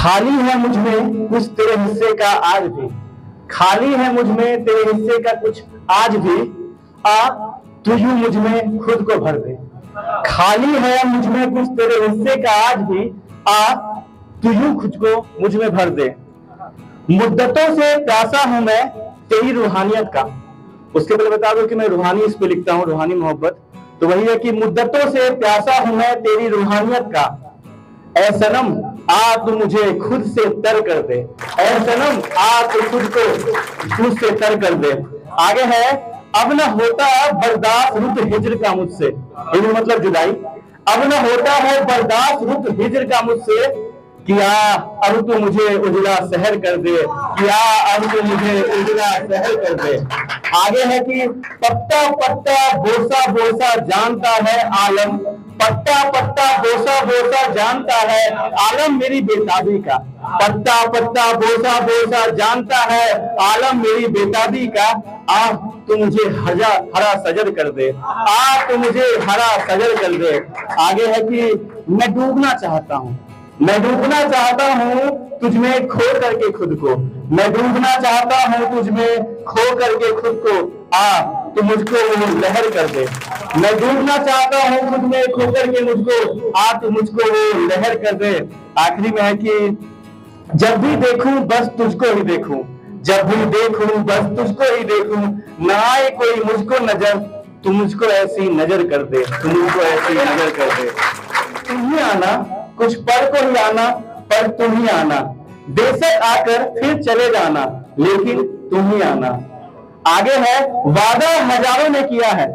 खाली है मुझ में कुछ तेरे हिस्से का आज भी, खाली है मुझ में तेरे हिस्से का कुछ आज भी, आ तू यूं मुझ में खुद को भर दे। खाली है मुझ में कुछ तेरे हिस्से का आज भी, आ तू यूं खुद को मुझ में भर दे। मुद्दतों से प्यासा हूं मैं तेरी रूहानियत का। उसके पहले बता दो कि मैं रूहानी इस पे लिखता हूं, रूहानी मोहब्बत। तो वही है कि मुद्दतों से प्यासा हूं मैं तेरी रूहानियत का, ऐ सनम आ तू मुझे खुद से तर कर दे। ऐ सनम आ तू खुद से तर कर दे। आगे है, अब न होता बर्दाश्त रुत हिज्र का मुझसे, हिज्र मतलब जुदाई। अब न होता है बर्दाश्त रुत हिज्र का मुझसे, किया अब तू मुझे उजला सहर कर दे, किया अब तू मुझे उजला सहर कर दे। आगे है कि पत्ता पत्ता बोसा बोसा जानता है आलम, पत्ता पत्ता बोसा बोसा जानता है आलम मेरी बेताबी का। पत्ता पत्ता बोसा बोसा जानता है आलम मेरी बेताबी का, आ तू मुझे हरा सजर कर दे, आ तू मुझे हरा सजर कर दे। आगे है कि मैं डूबना चाहता हूँ, मैं डूबना चाहता हूँ तुझ में खो करके खुद को, मैं डूबना चाहता हूँ तुझ में खो करके खुद को, आ तू मुझको वो लहर कर दे। मैं डूबना चाहता हूँ खुद में खो करके मुझको, आ तू मुझको वो लहर कर दे। आखिरी में है कि जब भी देखूं बस तुझको ही देखूं, जब भी देखूं बस तुझको ही देखूं, ना आए कोई मुझको नजर, तू मुझको ऐसी नजर कर दे, तू मुझको ऐसी नजर कर दे। तुम ही आना कुछ पल को ही आना, पर तुम ही आना, बेशक आकर फिर चले जाना, लेकिन तुम ही आना। आगे है, वादा हजारों ने किया है,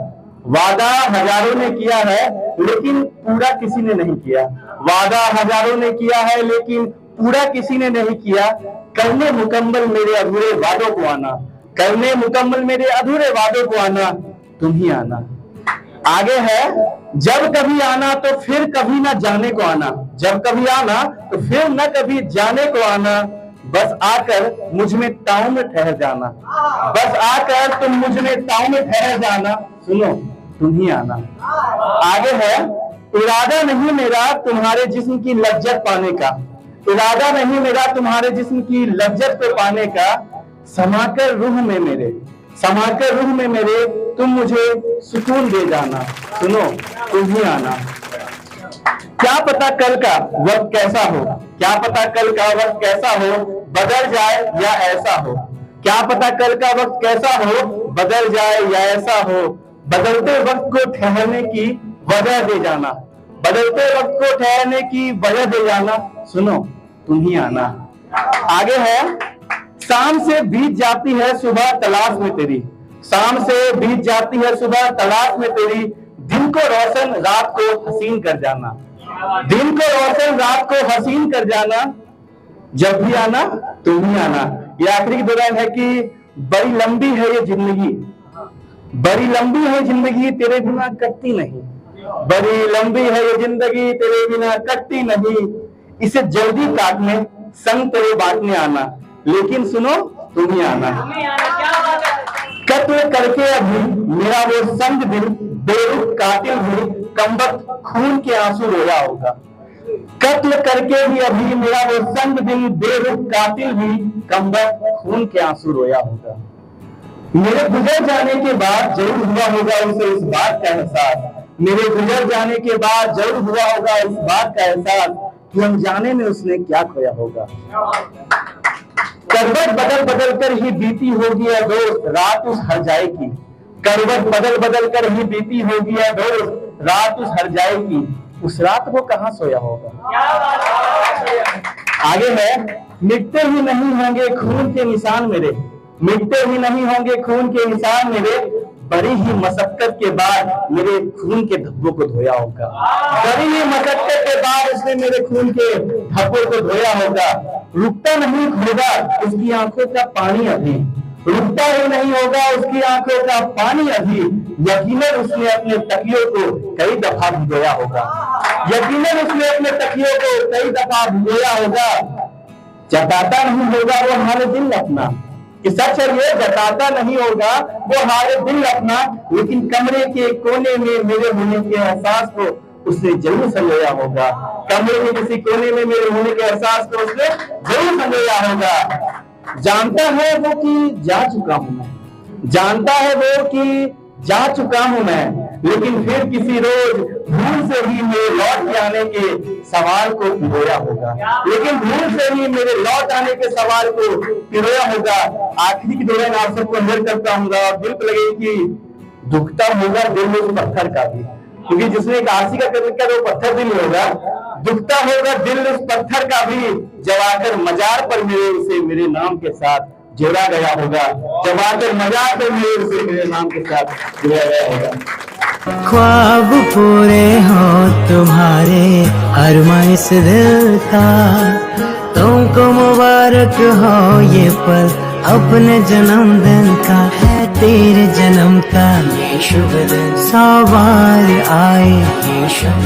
वादा हजारों ने किया है लेकिन पूरा किसी ने नहीं किया। वादा हजारों ने किया है लेकिन पूरा किसी ने नहीं किया। करने मुकम्मल मेरे अधूरे वादों को आना, करने मुकम्मल मेरे अधूरे वादों को आना, तुम ही आना। आगे है, जब कभी आना तो फिर कभी ना जाने को आना, जब कभी आना तो फिर न कभी जाने को आना, बस आकर मुझ में ताऊ में ठहर जाना, बस आकर तुम मुझ में ताऊ में ठहर जाना, सुनो तुम ही आना। आगे है, इरादा नहीं मेरा तुम्हारे जिस्म की लज्जत पाने का, इरादा नहीं मेरा तुम्हारे जिस्म की लज्जत को पाने का, समाकर रूह में मेरे, समाकर रूह में मेरे तुम मुझे सुकून दे जाना, सुनो तुम ही आना। क्या पता कल का वक्त कैसा हो, क्या पता कल का वक्त कैसा हो, बदल जाए या ऐसा हो, क्या पता कल का वक्त कैसा हो, बदल जाए या ऐसा हो, बदलते वक्त को ठहरने की वजह दे जाना, बदलते वक्त को ठहरने की वजह दे जाना, सुनो तुम ही आना। आगे है, शाम से बीत जाती है सुबह तलाश में तेरी, शाम से बीत जाती है सुबह तलाश में तेरी, दिन को रोशन रात को हसीन कर जाना, दिन को रोशन रात को हसीन कर जाना, जब भी आना तुम ही आना। ये आखिरी की दो लाइन है कि बड़ी लंबी है ये जिंदगी, बड़ी लंबी है जिंदगी तेरे बिना कटती नहीं, बड़ी लंबी है ये जिंदगी तेरे बिना कटती नहीं, इसे जल्दी काटने संग तेरे बांटने आना, लेकिन सुनो तुम ही आना। कत्ल करके अभी मेरा वो संग दिल बेरुख कातिल भी कमबख्त खून के आंसू रोया होगा, कत्ल करके भी अभी मेरा वो संग दिल बेरुख कातिल भी कमबख्त खून के आंसू रोया होगा। मेरे गुजर जाने के बाद जरूर हुआ होगा उसे इस बात का एहसास, मेरे गुजर जाने के बाद जरूर हुआ होगा इस बात का एहसास कि अनजाने में उसने क्या खोया होगा। करवट बदल बदल कर ही बीती होगी है दोस्त रात उस हर जाए की, करवट बदल बदल कर ही बीती होगी है दोस्त रात उस हर जाए की, उस रात को कहां सोया होगा। आगे है, मिटते ही नहीं होंगे खून के निशान मेरे, मिटते ही नहीं होंगे खून के निशान मेरे, बड़ी ही मशक्कत के बाद मेरे खून के धब्बों को धोया होगा, बड़ी ही मशक्कत के बाद उसने मेरे खून के धब्बों को धोया होगा। रुकता नहीं होगा उसकी आंखों का पानी अभी, रुकता ही नहीं होगा उसकी आंखों का पानी अभी, यकीनन उसने अपने तकियों को कई दफा भिगोया होगा, यकीनन उसने अपने तकियों को कई दफा भिगोया होगा। जताता नहीं होगा वो हाल दिल अपना, कि सच है ये जताता नहीं होगा वो हाल दिल अपना, लेकिन कमरे के कोने में मेरे होने के एहसास को उसने जरूर संजोया होगा। कमरे के किसी कोने में मेरे होने के एहसास को उसने जरूर संजोया होगा। जानता है वो कि जा चुका हूं मैं, जानता है वो कि जा चुका हूं मैं, लेकिन फिर किसी रोज भूल से ही मेरे लौट के आने के सवाल को पिरोया होगा, लेकिन भूल से ही मेरे लौट आने के सवाल को पिरोया होगा। आखिरी के दौरान आप सबको अंदर करता हूँ और दिल को लगे कि दुखता होगा दिल उस पत्थर का भी, क्योंकि जिसने एक आरसी का कत्ल किया वो पत्थर दिल होगा। दुखता होगा दिल उस पत्थर का भी, जब आकर मजार पर मेरे उसे मेरे नाम के साथ जोड़ा गया होगा, जब आकर मजार पर मेरे उसे मेरे नाम के साथ जोड़ा गया होगा। ख्वाब पूरे हो तुम्हारे अरमां इस दिल का, तुमको मुबारक हो ये पल अपने जन्मदिन का। है तेरे जन्म का ये शुभ दिन, सवार आए ये शुभ